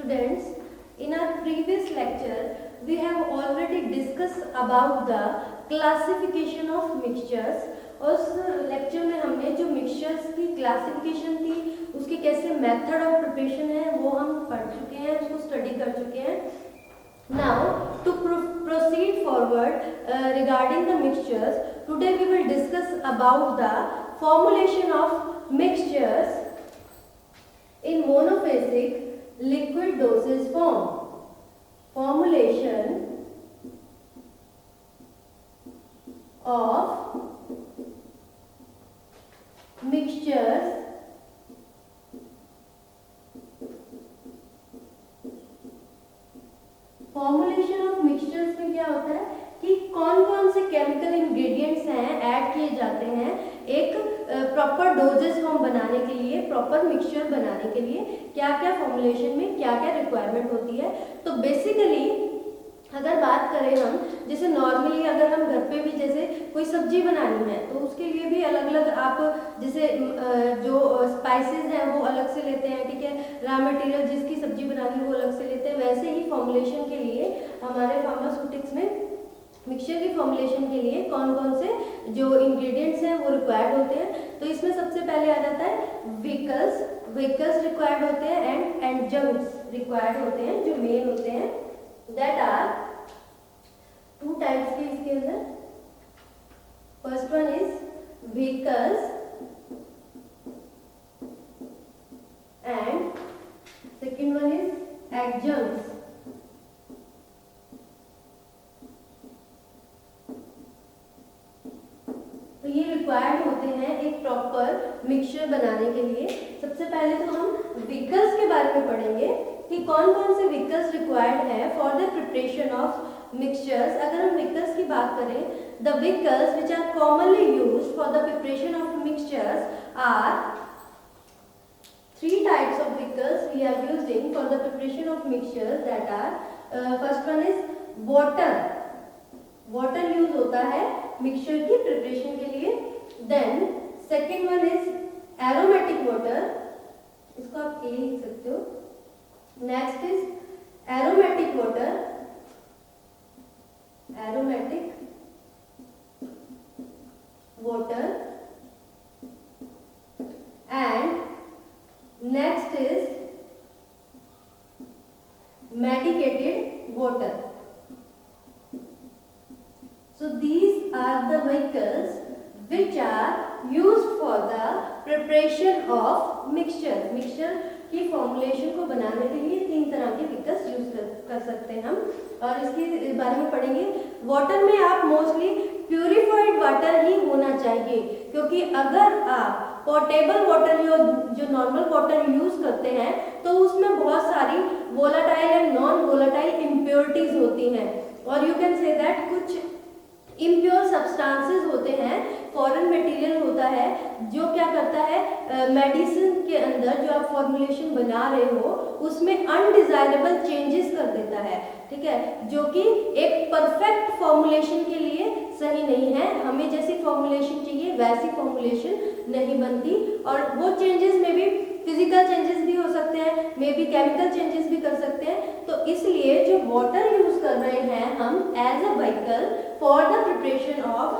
Students, in our previous lecture, we have already discussed about the classification of mixtures. उस lecture में हमने जो mixtures की classification थी, उसके कैसे मेथड ऑफ प्रिपरेशन है वो हम पढ़ चुके हैं, उसको स्टडी कर चुके हैं. Now to proceed forward regarding the mixtures, today we will discuss about the formulation of mixtures in monophasic liquid dosage form. Formulation of mixtures formulation of mixtures में क्या होता है कि कौन कौन से केमिकल इंग्रेडिएंट्स हैं ऐड किए जाते हैं एक प्रॉपर डोजेस फॉर्म बनाने के लिए, प्रॉपर मिक्सचर बनाने के लिए क्या क्या फॉर्मुलेशन में क्या क्या रिक्वायरमेंट होती है. तो बेसिकली अगर बात करें हम, जैसे नॉर्मली अगर हम घर पे भी जैसे कोई सब्जी बनानी है तो उसके लिए भी अलग अलग आप जैसे जो स्पाइसेस हैं वो अलग से लेते हैं, ठीक है, रॉ मटेरियल जिसकी सब्जी बनानी है वो अलग से लेते हैं. वैसे ही फॉर्मुलेशन के लिए हमारे फार्मास्यूटिक्स में मिक्सचर की फॉर्मुलेशन के लिए कौन कौन से जो इंग्रेडिएंट्स हैं वो रिक्वायर्ड होते हैं. तो इसमें सबसे पहले आ जाता है व्हीकल्स रिक्वायर्ड होते हैं एंड एडजंक्ट्स रिक्वायर्ड होते हैं जो मेन होते हैं. दैट आर टू टाइप्स के इसके अंदर. First one is vehicles and second one is adjuncts. तो ये रिक्वायर्ड होते हैं एक प्रॉपर मिक्सचर बनाने के लिए. सबसे पहले तो हम व्हीकल्स के बारे में पढ़ेंगे कि कौन कौन से व्हीकल्स रिक्वायर्ड है for the preparation of mixtures. अगर हम व्हीकल्स की बात करें, the vehicles which are commonly used for the preparation of mixtures are three types of vehicles we are using for the preparation of mixtures. That are first one is water. Water use होता है mixture की preparation के लिए. Then second one is aromatic water, इसको आप A लिख सकते हो. Next is aromatic water, and next is medicated water. So these are the vehicles which are used for the preparation of mixture. Mixture की formulation को बनाने के लिए तीन तरह के व्हीकल्स यूज कर सकते हैं हम, और इसके बारे में पढ़ेंगे. वाटर में आप मोस्टली प्यूरिफाइड वाटर ही होना चाहिए, क्योंकि अगर आप पोर्टेबल वाटर जो नॉर्मल वाटर यूज करते हैं तो उसमें बहुत सारी volatile and non volatile impurities होती हैं, और यू कैन से दैट कुछ इम्प्योर सब्सटेंसेस होते हैं, फॉरेन मटेरियल होता है जो क्या करता है मेडिसिन के अंदर जो आप फॉर्मुलेशन बना रहे हो उसमें अनडिजायरेबल चेंजेस कर देता है, ठीक है, जो कि एक परफेक्ट फॉर्मुलेशन के लिए सही नहीं है. हमें जैसी फॉर्मुलेशन चाहिए वैसी फॉर्मुलेशन नहीं बनती, और वो चेंजेस में भी फिजिकल चेंजेस भी हो सकते हैं, मे बी केमिकल चेंजेस भी कर सकते हैं. तो इसलिए जो वाटर यूज कर रहे हैं हम as a vehicle for the preparation of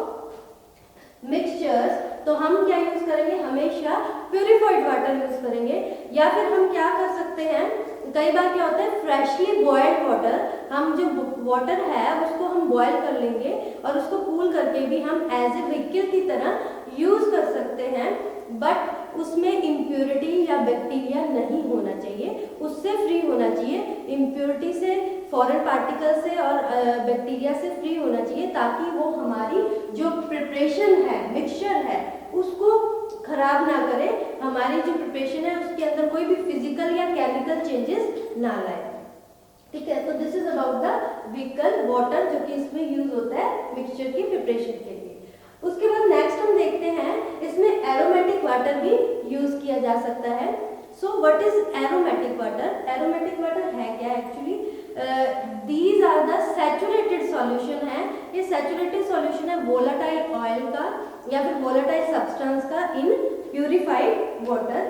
mixtures, तो हम क्या यूज करेंगे, हमेशा प्यूरिफाइड वाटर यूज करेंगे. या फिर हम क्या कर सकते हैं, कई बार क्या होता है फ्रेशली बॉइल्ड वाटर, हम जो वाटर है उसको हम बॉयल कर लेंगे और उसको कूल करके भी हम एज ए व्हीकल की तरह यूज कर सकते हैं. बट उसमें इम्प्योरिटी या बैक्टीरिया नहीं होना चाहिए, उससे फ्री होना चाहिए, इम्प्योरिटी से, फॉरेन पार्टिकल से और बैक्टीरिया से फ्री होना चाहिए, ताकि वो हमारी जो प्रिपरेशन है, मिक्सचर है, उसको खराब ना करे, हमारी जो प्रिपरेशन है उसके अंदर कोई भी फिजिकल या केमिकल चेंजेस ना लाए, ठीक है. तो this is about the vehicle water जो कि इसमें यूज होता है मिक्सचर की प्रिपरेशन के लिए. उसके बाद नेक्स्ट हम देखते हैं इसमें एरोमेटिक वाटर भी यूज किया जा सकता है. So what is aromatic water? Aromatic water है क्या actually? These are the saturated solution है. ये सैचुरेटेड सॉल्यूशन है वोलाटाइल ऑयल का या फिर वोलाटाइल सब्सटेंस का in purified water.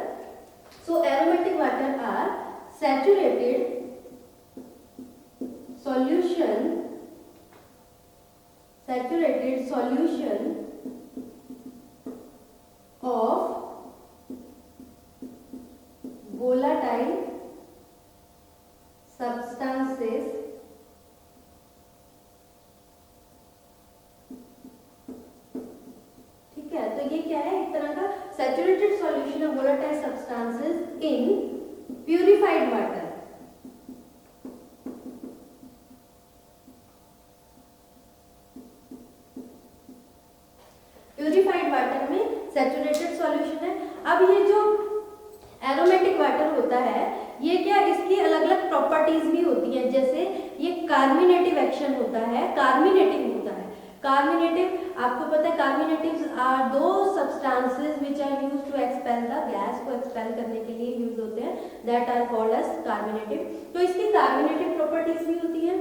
So aromatic water are saturated solution, saturated solution of volatile substances ठीक है। तो ये क्या है, एक तरह का saturated solution of volatile substances in purified water. Purified water में सैचुरेटेड सॉल्यूशन है। अब ये जो एरोमेटिक वाटर होता है, ये क्या, इसकी अलग अलग प्रॉपर्टीज भी होती हैं। जैसे ये कार्मिनेटिव एक्शन होता है, कार्मिनेटिव होता है। कार्मिनेटिव, आपको पता है carminatives are the substances which are used to expel the gas, को एक्सपेल करने के लिए यूज होते हैं, that are called as carminative. तो इसकी कार्मिनेटिव प्रॉपर्टीज भी होती हैं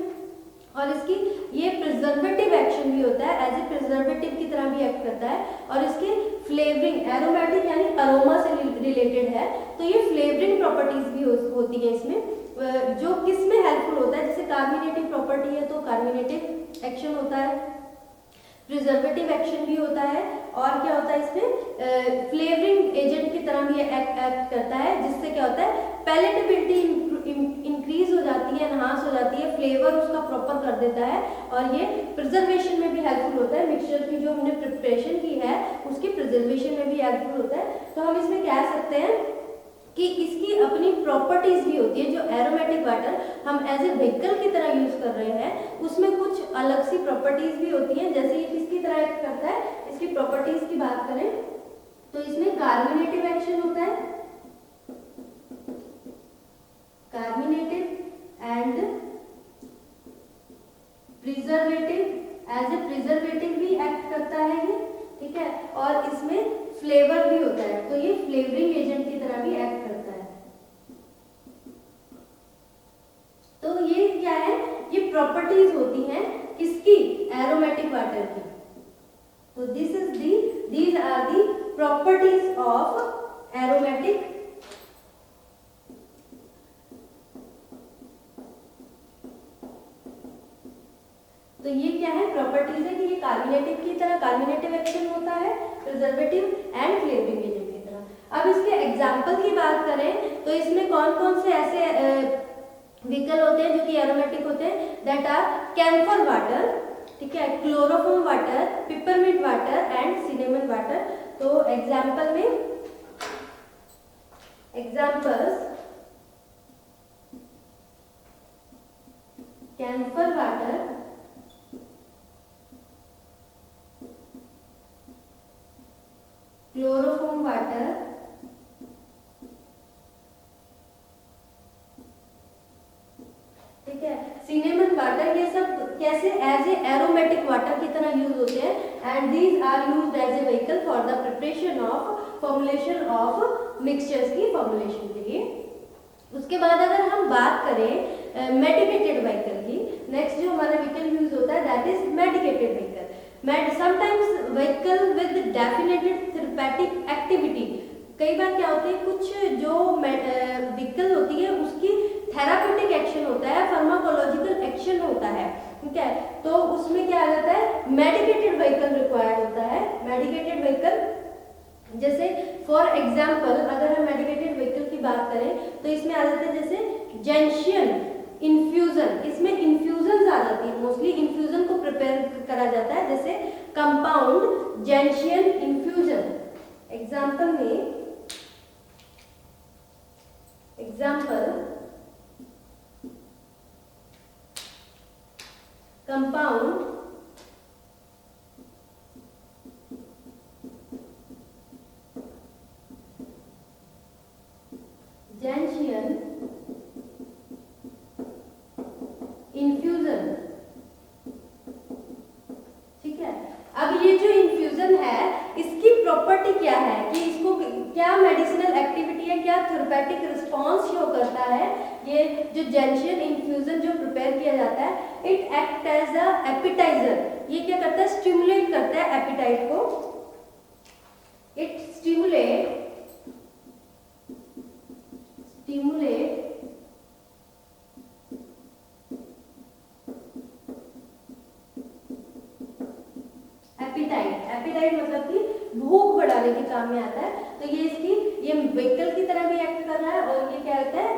और इसकी ये प्रिजर्वेटिव एक्शन भी होता है, एज ए प्रिजर्वेटिव की तरह भी एक्ट करता है। और इसके फ्लेवरिंग, एरोमेटिक यानी अरोमा से रिलेटेड है, तो ये फ्लेवरिंग प्रॉपर्टीज भी होती है इसमें, जो किस में हेल्पफुल होता है। जैसे कार्मिनेटिव प्रॉपर्टी है तो कार्मिनेटिव एक्शन होता है, प्रिजर्वेटिव एक्शन भी होता है, और क्या होता है इसमें फ्लेवरिंग एजेंट की तरह भी एक्ट करता है, जिससे क्या होता है पैलेटेबिलिटी इंक्रीज हो जाती है, एनहांस हो जाती है, फ्लेवर उसका प्रॉपर कर देता है, और ये प्रिजर्वेशन में भी हेल्पफुल होता है। मिक्सचर की जो हमने प्रिपरेशन की है उसकी प्रिजर्वेशन में भी हेल्पफुल होता है। तो हम इसमें कह सकते हैं कि इसकी अपनी प्रॉपर्टीज भी होती है। जो एरोमेटिक वाटर हम एज ए व्हीकल की तरह यूज कर रहे हैं, उसमें कुछ अलग सी प्रॉपर्टीज भी होती हैं। जैसे ये किसकी तरह एक्ट करता है, इसकी प्रॉपर्टीज की बात करें तो इसमें कार्मिनेटिव एक्शन होता है, carminative and preservative, as a preservative भी एक्ट करता है ये, ठीक है। और इसमें फ्लेवर भी होता है, तो ये फ्लेवरिंग एजेंट की तरह भी एक्ट करता है। तो ये क्या है, ये प्रॉपर्टीज होती हैं किसकी, एरोमेटिक वाटर की। तो these are the properties of aromatic तो ये क्या है, प्रॉपर्टीज है कि ये कार्मिनेटिव की तरह, कार्मिनेटिव एक्शन होता है, प्रिजर्वेटिव एंड फ्लेवरिंग एजेंट की तरह। अब इसके एग्जांपल की बात करें तो इसमें कौन कौन से ऐसे व्हीकल होते हैं जो कि एरोमेटिक होते हैं, दैट आर कैम्फर वाटर, ठीक है, chloroform water, peppermint water and cinnamon water. तो एग्जांपल में, examples, camphor water, chloroform water, ठीक है, सिनेमन वाटर, ये सब कैसे एज ए एरोमेटिक वाटर की तरह यूज होते हैं, and these are used as a vehicle for the preparation of formulation of mixtures की फॉर्मुलेशन के लिए। उसके बाद अगर हम बात करें मेडिकेटेड व्हीकल की, नेक्स्ट जो हमारा व्हीकल यूज होता है that is medicated vehicle. Sometimes vehicle with definite therapeutic activity, कई बार क्या होता है कुछ जो व्हीकल होती है उसकी थेरापेटिक एक्शन होता है, फार्माकोलॉजिकल एक्शन होता है, ठीक है। तो उसमें क्या आ जाता है, मेडिकेटेड व्हीकल रिक्वायर्ड होता है। मेडिकेटेड व्हीकल, जैसे फॉर एग्जांपल अगर हम मेडिकेटेड व्हीकल की बात करें तो इसमें आ जाते हैं जैसे जेंशियन इन्फ्यूजन, इसमें इन्फ्यूजन आ जाती है, मोस्टली इन्फ्यूजन को प्रिपेयर करा जाता है, जैसे कंपाउंड जेंशियन इन्फ्यूजन। एग्जांपल में, एग्जांपल कंपाउंड जेंशियन इन्फ्यूजन, ठीक है। अब ये जो इन्फ्यूजन है इसकी प्रॉपर्टी क्या है कि इसको क्या मेडिसिनल एक्टिविटी है, क्या थेरेपेटिक रिस्पांस शो करता है। ये जो जेंशियन इन्फ्यूजन जो प्रिपेयर किया जाता है, it act as a appetiser, ये क्या करता है, स्टिमुलेट करता है एपिटाइट को, इट स्टिमुलेट काम में आता है। तो ये इसकी ये व्हीकल की तरह भी एक्ट कर रहा है और ये क्या होता है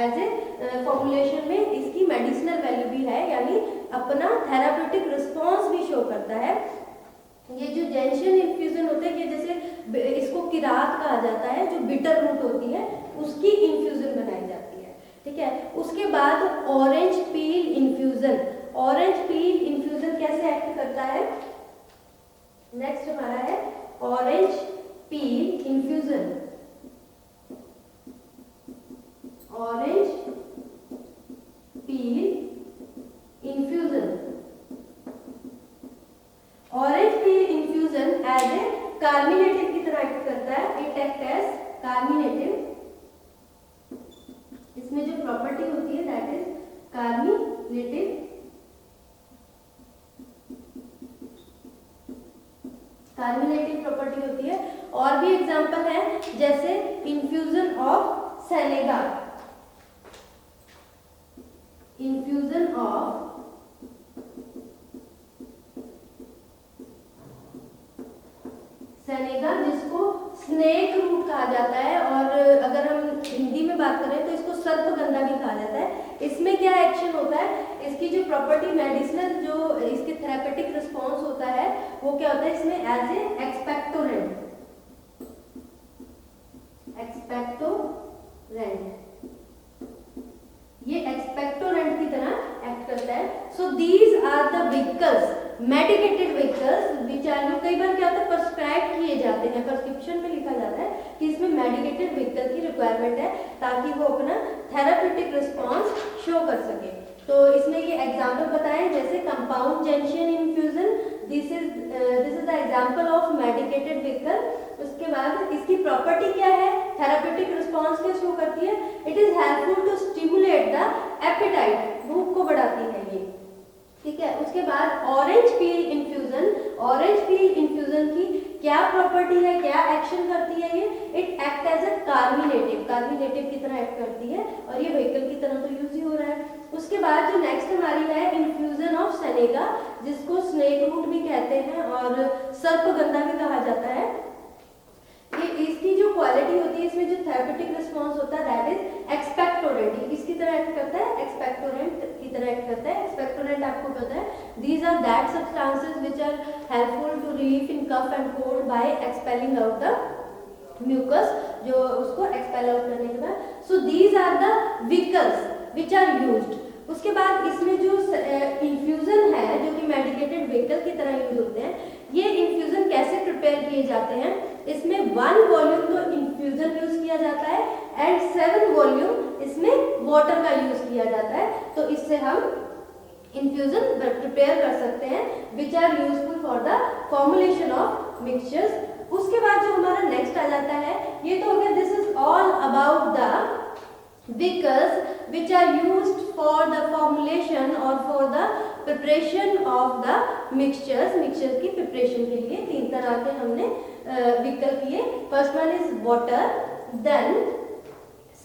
एज ए फॉर्मुलेशन में इसकी मेडिसिनल वैल्यू भी है, यानी अपना थेराप्यूटिक रिस्पॉन्स भी शो करता है। ये जो जेंशियन इन्फ्यूजन होते हैं, ये जैसे इसको किरात कहा जाता है, जो बिटर रूट होती है उसकी इन्फ्यूजन बनाई जाती है, ठीक है। उसके बाद orange peel infusion, orange peel infusion कैसे एक्ट करता है, नेक्स्ट हमारा है orange peel infusion. Orange peel infusion, orange peel infusion as a carminative की तरह एक्ट करता है। इट एक्ट एज कार्मिनेटिव, इसमें जो प्रॉपर्टी होती है that is carminative. Carminative property होती है। और भी एग्जांपल है जैसे infusion of senega, infusion of senega, जिसको स्नेक रूट कहा जाता है, और अगर हम हिंदी में बात करें तो इसको सर्पगंधा भी कहा जाता है। इसमें क्या एक्शन होता है, इसकी जो प्रॉपर्टी मेडिसिनल जो इसके थेरेपेटिक रिस्पॉन्स होता है वो क्या होता है, इसमें एज ए एक्सपेक्टोरेंट, एक्सपेक्टोरेंट, ये एक्सपेक्टोरेंट की तरह एक्ट करता है। So these are the vehicles, medicated vehicles which are, जो कई बार क्या होता है प्रिस्क्राइब किए जाते हैं, प्रिस्क्रिप्शन में लिखा जाता है कि इसमें मेडिकेटेड व्हीकल की रिक्वायरमेंट है ताकि वो अपना थेराप्यूटिक रिस्पॉन्स शो कर सके। तो इसमें ये एग्जाम्पल बताएं जैसे compound gentian infusion, this is the example of medicated vehicle. उसके बाद इसकी प्रॉपर्टी क्या है, थेराप्यूटिक रिस्पॉन्स क्या शो करती है, it is helpful to stimulate the appetite, भूख को बढ़ाती है ये, ठीक है। उसके बाद orange peel infusion, orange peel infusion की क्या प्रॉपर्टी है, क्या एक्शन करती है ये, it act as a carminative, carminative की तरह एक्ट करती है, और ये व्हीकल की तरह तो यूज ही हो रहा है। उसके बाद जो नेक्स्ट हमारी है इन्फ्यूजन ऑफ सेनेगा, जिसको स्नेक रूट भी कहते हैं और सर्पगंधा भी कहा जाता है। ये इसकी जो क्वालिटी होती है, इसमें जो थेरेप्यूटिक रिस्पॉन्स होता है दैट इज एक्सपेक्टोरेंट, किसकी तरह एक्ट करता है, एक्सपेक्टोरेंट की तरह एक्ट करता है। एक्सपेक्टोरेंट आपको पता है, these are that substances which are helpful to relief in cough and cold by expelling out the mucus, जो उसको एक्सपेल आउट करने के बाद, so these are the vehicles which are used. उसके बाद इसमें जो इन्फ्यूजन है जो कि मेडिकेटेड व्हीकल की तरह यूज होते हैं, ये इन्फ्यूजन कैसे प्रिपेयर किए जाते हैं, इसमें 1 वॉल्यूम तो इन्फ्यूजन यूज किया जाता है एंड 7 वॉल्यूम इसमें वाटर का यूज किया जाता है। तो इससे हम इन्फ्यूजन प्रिपेयर कर सकते हैं which are useful for the formulation of mixtures. उसके बाद जो हमारा नेक्स्ट आ जाता है, ये तो हो गया this is all about the vehicles which are used for the formulation or for the preparation of the mixtures, mixture की preparation के लिए 3 तरह के हमने vehicle किए। First one is water, then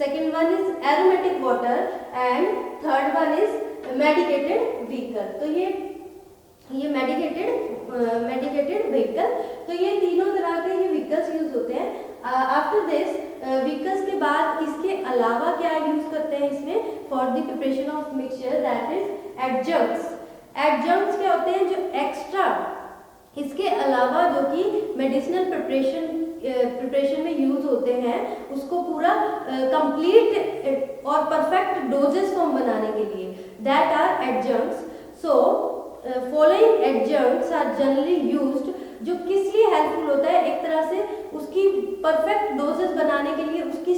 second one is aromatic water and third one is medicated vehicle. तो ये medicated vehicle, तो ये तीनों तरह के ये व्हीकल्स यूज होते हैं। आफ्टर दिस व्हीकल्स के बाद इसके अलावा क्या यूज करते हैं इसमें for the preparation of mixture, that is adjuncts. Adjuncts क्या होते हैं, जो एक्स्ट्रा इसके अलावा जो कि मेडिसिनल प्रिपरेशन में यूज होते हैं, उसको पूरा कंप्लीट और परफेक्ट डोजेस फॉर्म बनाने के लिए, that are adjuncts. So following adjuncts are generally used, जो किस लिए हेल्पफुल होता है, एक तरह से उसकी परफेक्ट डोजेस बनाने के लिए उसकी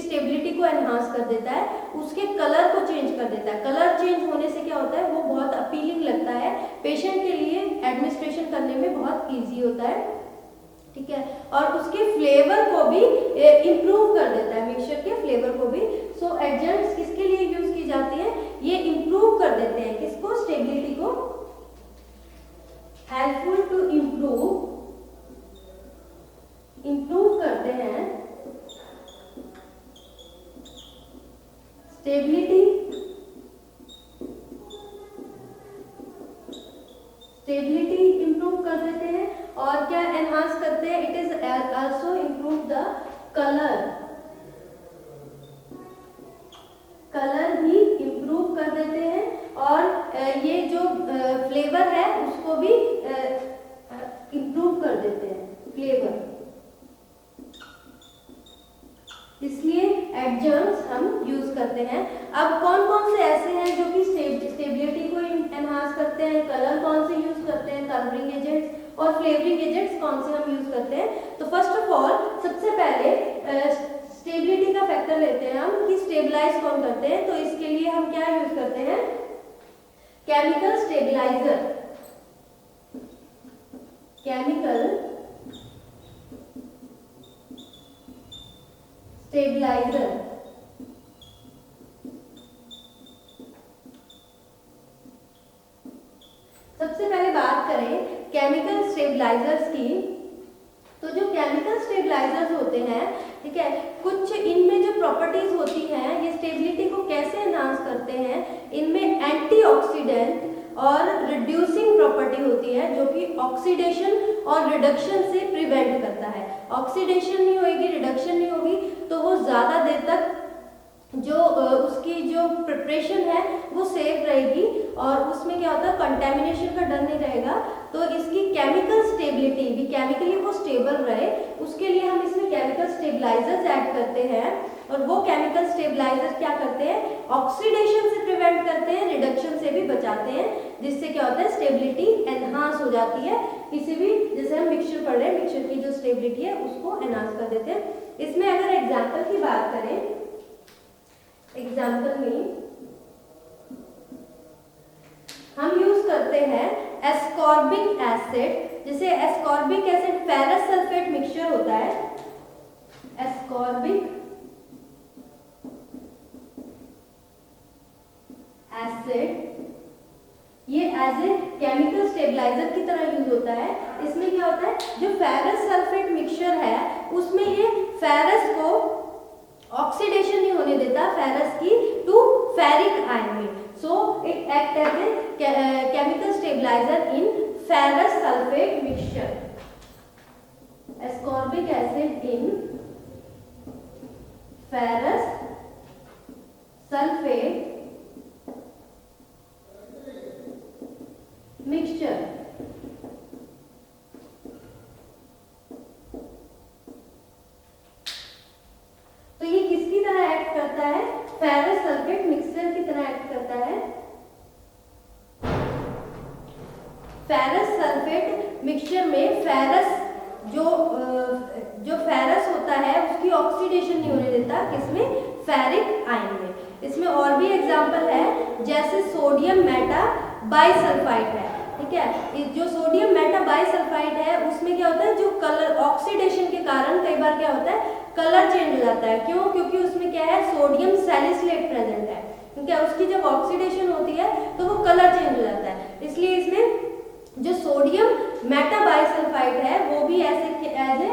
स्टेबिलिटी को एनहांस कर देता है, उसके कलर को चेंज कर देता है। कलर चेंज होने से क्या होता है, वो बहुत अपीलिंग लगता है, पेशेंट के लिए एडमिनिस्ट्रेशन करने में बहुत ईजी होता है, ठीक है। और उसके फ्लेवर को भी इम्प्रूव कर देता है, मिक्सचर के फ्लेवर को भी। सो एडजंक्ट्स किसके लिए यूज की जाती है, ये इम्प्रूव कर देते हैं किसको, स्टेबिलिटी को, हेल्पफुल टू इम्प्रूव करते हैं स्टेबिलिटी इम्प्रूव कर देते हैं, और क्या एनहांस करते हैं, it is also improve the color, colour भी इम्प्रूव कर देते हैं और ये जो फ्लेवर है उसको भी इम्प्रूव कर देते हैं फ्लेवर, इसलिए एडजंक्ट्स हम यूज करते हैं। अब कौन कौन से ऐसे हैं जो कि स्टेबिलिटी को एनहांस करते हैं, कलर कौन से यूज करते हैं, कलरिंग एजेंट्स और फ्लेवरिंग एजेंट्स कौन से हम यूज करते हैं। तो फर्स्ट ऑफ ऑल सबसे पहले स्टेबिलिटी का फैक्टर लेते हैं हम कि स्टेबलाइज कौन करते हैं। तो इसके लिए हम क्या यूज करते हैं, केमिकल स्टेबलाइजर, केमिकल स्टेबलाइजर। सबसे पहले बात करें केमिकल स्टेबलाइजर्स की, तो जो केमिकल स्टेबलाइजर्स होते हैं, ठीक है, कुछ इनमें जो प्रॉपर्टीज होती हैं ये स्टेबिलिटी को कैसे एनहांस करते हैं, इनमें एंटीऑक्सीडेंट और रिड्यूसिंग प्रॉपर्टी होती है जो कि ऑक्सीडेशन और रिडक्शन से प्रिवेंट करता है। ऑक्सीडेशन नहीं होगी, रिडक्शन नहीं होगी तो वो ज़्यादा देर तक जो उसकी जो प्रिपरेशन है वो सेफ रहेगी और उसमें क्या होता है, कंटेमिनेशन का डर नहीं रहेगा। तो इसकी केमिकल स्टेबिलिटी भी, केमिकली वो स्टेबल रहे, उसके लिए हम इसमें केमिकल स्टेबलाइजर्स ऐड करते हैं। और वो केमिकल स्टेबलाइजर क्या करते हैं, ऑक्सीडेशन से प्रिवेंट करते हैं, रिडक्शन से भी बचाते हैं, जिससे क्या होता है, स्टेबिलिटी एनहांस हो जाती है। किसी भी, जैसे हम मिक्सचर पढ़ रहे हैं, मिक्सचर की जो स्टेबिलिटी है उसको एनहांस कर देते हैं। इसमें अगर एग्जाम्पल की बात करें, एग्जाम्पल में हम यूज करते हैं एस्कॉर्बिक एसिड। जैसे ascorbic acid ferrous sulphate mixture होता है, एस्कॉर्बिक एसिड ये एज ए केमिकल स्टेबलाइजर की तरह यूज होता है। इसमें क्या होता है, जो फेरस सल्फेट मिक्सचर है उसमें ये फेरस को ऑक्सीडेशन नहीं होने देता, फेरस की टू फेरिक आयन में। So it act as a chemical stabiliser in ferrous sulphate mixture. Ascorbic acid in ferrous sulphate mixture. तो ये किसकी तरह एक्ट करता है, फेरस सल्फेट मिक्सचर की तरह एक्ट करता है। फेरस सल्फेट मिक्सचर में फेरस जो फेरस होता है उसकी ऑक्सीडेशन नहीं होने देता, किसमें, फेरिक आयन में। इसमें और भी एग्जांपल है, जैसे सोडियम मेटा बाइसल्फाइड है, ठीक है। जो सोडियम मेटा बाइसल्फाइड है उसमें क्या होता है, जो कलर ऑक्सीडेशन के कारण कई बार क्या होता है, कलर चेंज हो जाता है। क्यों, क्योंकि उसमें क्या है, सोडियम सैलिसिलेट प्रेजेंट है, ठीक है। उसकी जब ऑक्सीडेशन होती है तो वो कलर चेंज हो जाता है। इसलिए इसमें जो सोडियम मेटा बाइसल्फाइड है वो भी ऐसे एज ए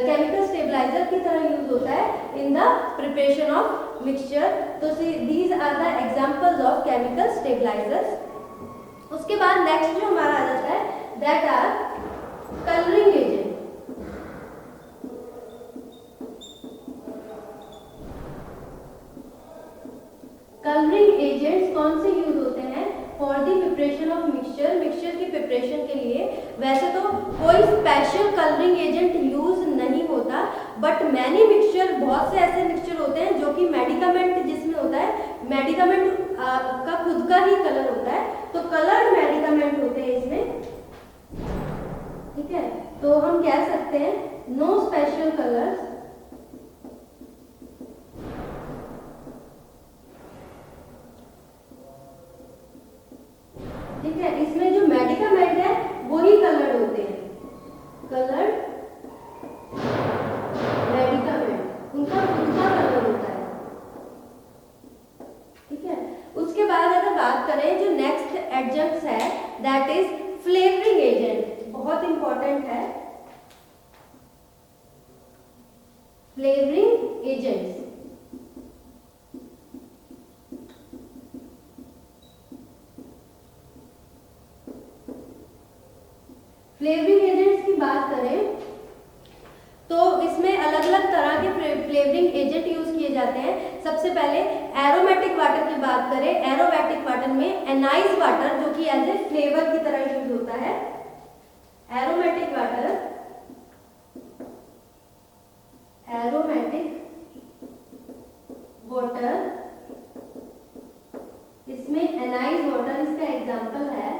केमिकल स्टेबलाइजर की तरह यूज होता है in the preparation of mixture. तो these are the examples of chemical stabilisers. उसके बाद नेक्स्ट जो हमारा आ जाता है, that are colouring agent. Colouring agents कौन से यूज होते हैं for the preparation of mixture, mixture की प्रिपरेशन के लिए। वैसे तो कोई स्पेशल कलरिंग एजेंट यूज नहीं होता, बट मैनी मिक्सचर, बहुत से ऐसे मिक्सचर होते हैं जो कि मेडिकामेंट जिसमें होता है, मेडिकामेंट का खुद का ही कलर होता है, तो कलर्ड मेडिकामेंट होते हैं इसमें, ठीक है। तो हम कह सकते हैं नो स्पेशल कलर्स, ठीक है। इसमें जो मेडिकामेंट है वही कलर्ड होते हैं, कलर्ड मेडिकामेंट, उनका खुद का कलर होता है, ठीक है। उसके बाद अगर बात करें जो नेक्स्ट एडजंक्ट्स है, दैट इज फ्लेवरिंग एजेंट, बहुत इंपॉर्टेंट है। फ्लेवरिंग एजेंट्स, फ्लेवरिंग एजेंट्स की बात करें अलग तरह के फ्लेवरिंग एजेंट यूज किए जाते हैं। सबसे पहले एरोमेटिक वाटर की बात करें, एरोमेटिक वाटर में एनाइज वाटर जो कि एज ए फ्लेवर की तरह यूज होता है। एरोमेटिक वाटर, एरोमेटिक वाटर, इसमें एनाइज वाटर इसका एग्जांपल है।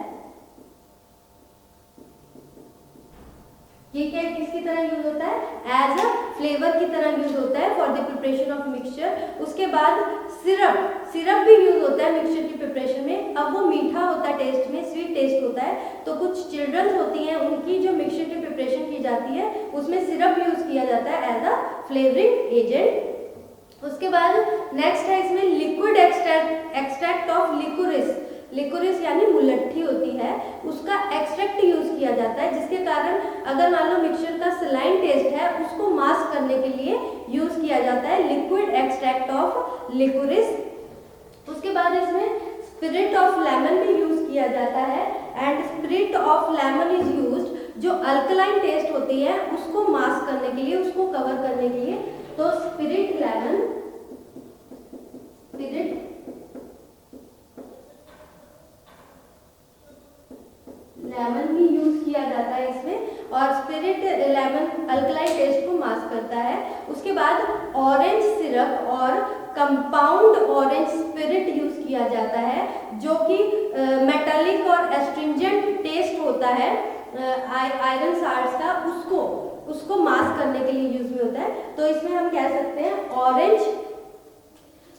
ये क्या किसकी तरह यूज होता है? एज अ फ्लेवर की तरह यूज होता है for the preparation of mixture. उसके बाद सिरप, सिरप भी यूज होता है मिक्सचर की प्रिपरेशन में। अब वो मीठा होता है, टेस्ट में स्वीट टेस्ट होता है, तो कुछ चिल्ड्रंस होती हैं उनकी जो मिक्सचर की प्रिपरेशन की जाती है उसमें सिरप यूज किया जाता है एज अ फ्लेवरिंग एजेंट। उसके बाद नेक्स्ट है इसमें liquid extract of liquorice. Liquorice यानी मुलट्ठी होती है, उसका एक्सट्रैक्ट यूज किया जाता है, जिसके कारण अगर मान लो मिक्सचर का सलाइन टेस्ट है उसको मास्क करने के लिए यूज किया जाता है लिक्विड एक्सट्रैक्ट ऑफ लिकोरिस। उसके बाद इसमें स्पिरिट ऑफ लेमन भी यूज किया जाता है and spirit of lemon is used, जो अल्कलाइन टेस्ट होती है उसको मास्क करने के लिए, उसको कवर करने के लिए। तो स्पिरिट लेमन, स्पिरिट लेमन भी यूज किया जाता है इसमें, और स्पिरिट लेमन अल्कलाइन टेस्ट को मास्क करता है। उसके बाद ऑरेंज सिरप और कंपाउंड ऑरेंज स्पिरिट यूज किया जाता है, जो कि मेटालिक और एस्ट्रिंजेंट टेस्ट होता है आयरन साल्ट्स का, उसको मास्क करने के लिए यूज में होता है। तो इसमें हम कह सकते हैं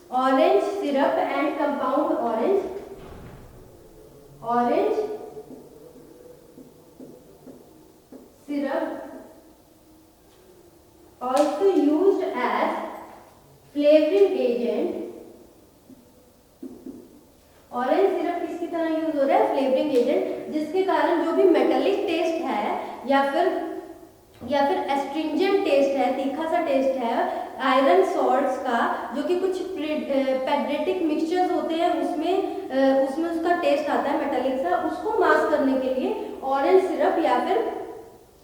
orange syrup and compound orange syrup also used as flavoring agent। Orange syrup किसकी तरह यूज हो रहा है? फ्लेवरिंग एजेंट, जिसके कारण जो भी मेटालिक टेस्ट है या फिर एस्ट्रिंजेंट टेस्ट है, तीखा सा टेस्ट है आयरन सॉल्ट्स का, जो कि कुछ पेड्रेटिक मिक्सचर्स होते हैं उसमें उसका टेस्ट आता है मेटालिक सा, उसको मास्क करने के लिए ऑरेंज सिरप या फिर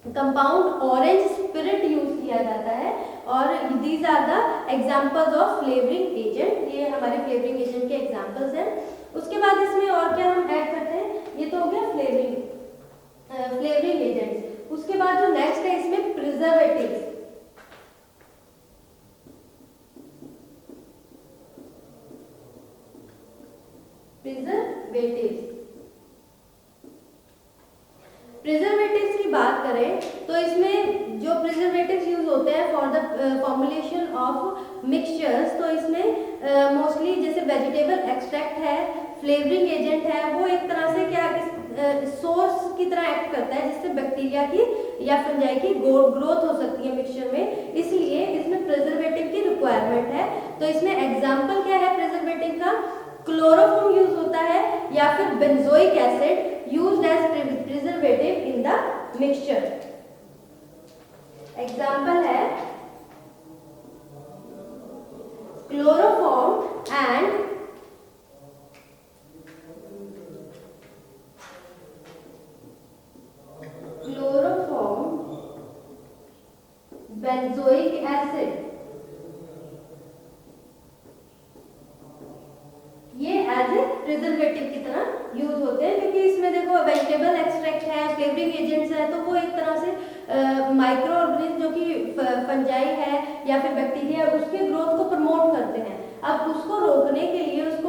कंपाउंड ऑरेंज स्पिरिट यूज किया जाता है। और these are the examples of flavouring agent, ये हमारे फ्लेवरिंग एजेंट के एग्जांपल्स हैं। उसके बाद इसमें और क्या हम ऐड करते हैं? ये तो हो गया फ्लेवरिंग एजेंट्स। उसके बाद जो नेक्स्ट है इसमें प्रिजर्वेटिव्स। प्रिजर्वेटिव्स की बात करें तो इसमें जो प्रिजर्वेटिव्स यूज होते हैं for the formulation of mixtures, तो इसमें मोस्टली जैसे वेजिटेबल एक्सट्रैक्ट है, फ्लेवरिंग एजेंट है, वो एक तरह से क्या सोर्स की तरह एक्ट करता है, जिससे बैक्टीरिया की या फंजाई की ग्रोथ हो सकती है मिक्सचर में, इसलिए इसमें प्रिजर्वेटिव की रिक्वायरमेंट है। तो इसमें एग्जाम्पल क्या है प्रिजर्वेटिव का? क्लोरोफॉर्म यूज होता है या फिर benzoic acid used as preservative in the mixture. Example है क्लोरोफॉर्म एंड बेंजोइक एसिड, ये एज ए प्रिजर्वेटिव की तरह यूज होते हैं, क्योंकि इसमें देखो वेजिटेबल एक्सट्रैक्ट है, फ्लेवरिंग एजेंट्स है, तो वो एक तरह से माइक्रो ऑर्गेनिज्म जो कि फंजाई है या फिर बैक्टीरिया, उसके ग्रोथ को प्रमोट करते हैं। अब उसको रोकने के लिए, उसको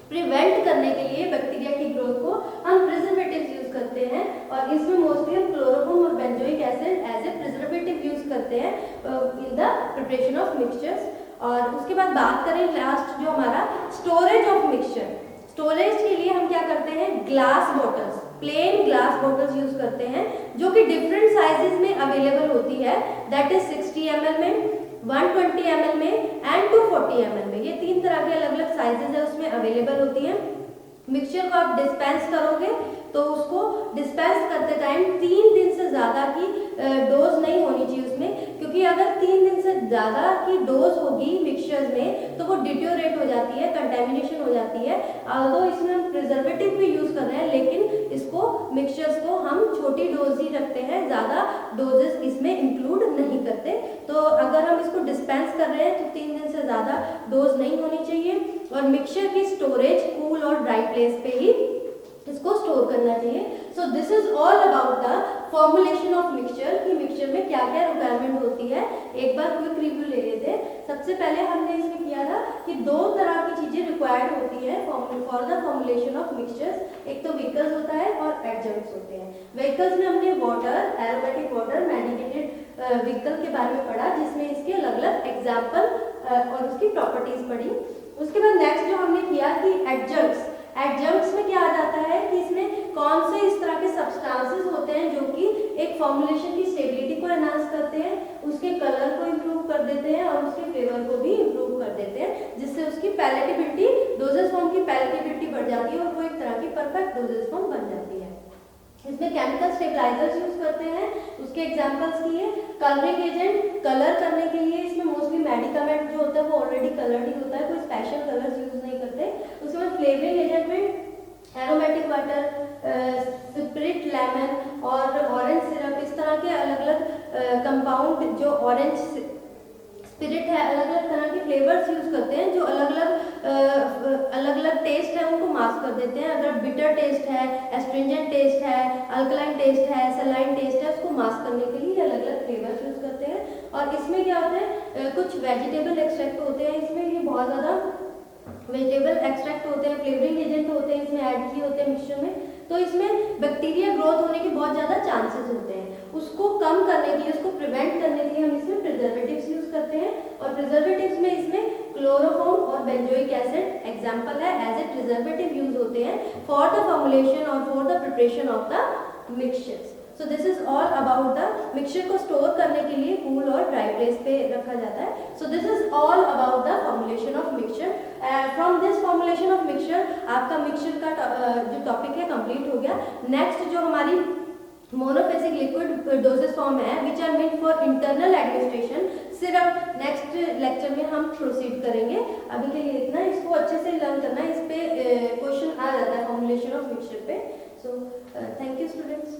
प्रिवेंट करने के लिए बैक्टीरिया की ग्रोथ को हम प्रिजर्वेटिव्स यूज करते हैं, और इसमें मोस्टली हम क्लोरोफॉर्म और benzoic acid as a preservative use करते हैं in the preparation of mixtures. और उसके बाद बात करें लास्ट जो हमारा स्टोरेज ऑफ मिक्सचर, स्टोरेज के लिए हम क्या करते हैं? Glass bottles, plain glass bottles use करते हैं, जो कि डिफरेंट साइजेस में अवेलेबल होती है, दैट इज 60 ml में, 120 ml में एंड 240 ml में। ये तीन तरह के अलग अलग साइजेस है उसमें अवेलेबल होती हैं। मिक्सचर को आप डिस्पेंस करोगे तो उसको डिस्पेंस करते टाइम 3 दिन से ज़्यादा की डोज नहीं होनी चाहिए उसमें, क्योंकि अगर 3 दिन से ज़्यादा की डोज होगी मिक्सचर्स में तो वो डिटोरेट हो जाती है, कंटेमिनेशन हो जाती है। तो इसमें हम प्रिजर्वेटिव भी यूज़ कर रहे हैं, लेकिन इसको मिक्सचर्स को हम छोटी डोज ही रखते हैं, ज़्यादा डोजेस इसमें इंक्लूड नहीं करते। तो अगर हम इसको डिस्पेंस कर रहे हैं तो 3 दिन से ज़्यादा डोज नहीं होनी चाहिए। और मिक्सचर की स्टोरेज कूल और ड्राई प्लेस पे ही इसको स्टोर करना चाहिए। So this is all about the formulation of mixture कि मिक्सचर में क्या क्या रिक्वायरमेंट होती है। एक बार क्विक रिव्यू ले लेते हैं। सबसे पहले हमने इसमें किया था कि 2 तरह की चीजें रिक्वायर्ड होती है for the formulation of mixtures. एक तो व्हीकल्स होता है और एडजंक्ट्स होते हैं। व्हीकल्स में हमने water, aromatic water, medicated vehicle के बारे में पढ़ा, जिसमें इसके अलग अलग एग्जाम्पल और उसकी प्रॉपर्टीज पढ़ी। उसके बाद नेक्स्ट जो हमने किया कि एडजंक्ट्स। एडजंक्ट्स में क्या आ जाता है कि इसमें कौन से इस तरह के सब्सटेंसेस होते हैं जो कि एक फॉर्मुलेशन की स्टेबिलिटी को एनहांस करते हैं, उसके कलर को इम्प्रूव कर देते हैं और उसके फ्लेवर को भी इम्प्रूव कर देते हैं, जिससे उसकी पैलेटेबिलिटी, डोजेस फॉर्म की पैलेटेबिलिटी बढ़ जाती है और वो एक तरह की परफेक्ट डोजेस फॉर्म बन जाती है। इसमें केमिकल स्टेबलाइजर्स यूज करते हैं, उसके एग्जांपल्स किए। कलरिंग एजेंट, कलर करने के लिए इसमें मोस्टली मेडिकामेंट जो होता है वो ऑलरेडी कलर्ड ही होता है, कोई स्पेशल कलर्स यूज नहीं करते। उसके बाद फ्लेवरिंग एजेंट में एरोमेटिक वाटर, स्पिरिट लेमन और ऑरेंज सिरप, इस तरह के अलग अलग कंपाउंड जो ऑरेंज स्पिरिट है, अलग अलग तरह के फ्लेवर्स यूज करते हैं जो अलग अलग टेस्ट है उनको मास्क कर देते हैं। अगर बिटर टेस्ट है, एस्ट्रिंजेंट टेस्ट है, अल्कलाइन टेस्ट है, सलाइन टेस्ट है, उसको मास्क करने के लिए अलग अलग फ्लेवर्स यूज करते हैं। और इसमें क्या होता है, कुछ वेजिटेबल एक्सट्रैक्ट होते हैं, इसमें ये बहुत ज़्यादा वेजिटेबल एक्सट्रैक्ट होते हैं, फ्लेवरिंग एजेंट होते हैं, इसमें ऐड किए होते हैं मिक्सचर में। तो इसमें बैक्टीरिया ग्रोथ होने के बहुत ज़्यादा चांसेस होते हैं। उसको कम करने के लिए, उसको प्रिवेंट करने के लिए हम इसमें प्रिजर्वेटिव्स यूज करते हैं। और प्रिजर्वेटिव्स में इसमें क्लोरोफॉर्म और बेंजोइक एसिड एग्जांपल है, एज ए प्रिजर्वेटिव यूज होते हैं फॉर द फॉर्मुलेशन और for the preparation of the mixtures. So this is all about the mixture को स्टोर करने के लिए कूल और ड्राई प्लेस पे रखा जाता है। So this is all about the formulation of mixture. From this formulation of mixture आपका मिक्सचर का जो टॉपिक है कंप्लीट हो गया। नेक्स्ट जो हमारी मोनोफेसिक लिक्विड डोजेस फॉर्म है which are made for internal administration, सिर्फ नेक्स्ट लेक्चर में हम प्रोसीड करेंगे। अभी के लिए इतना, इसको अच्छे से लर्न करना है, इस पे क्वेश्चन आ जाता है फॉर्मुलेशन ऑफ मिक्सचर पे। So thank you students.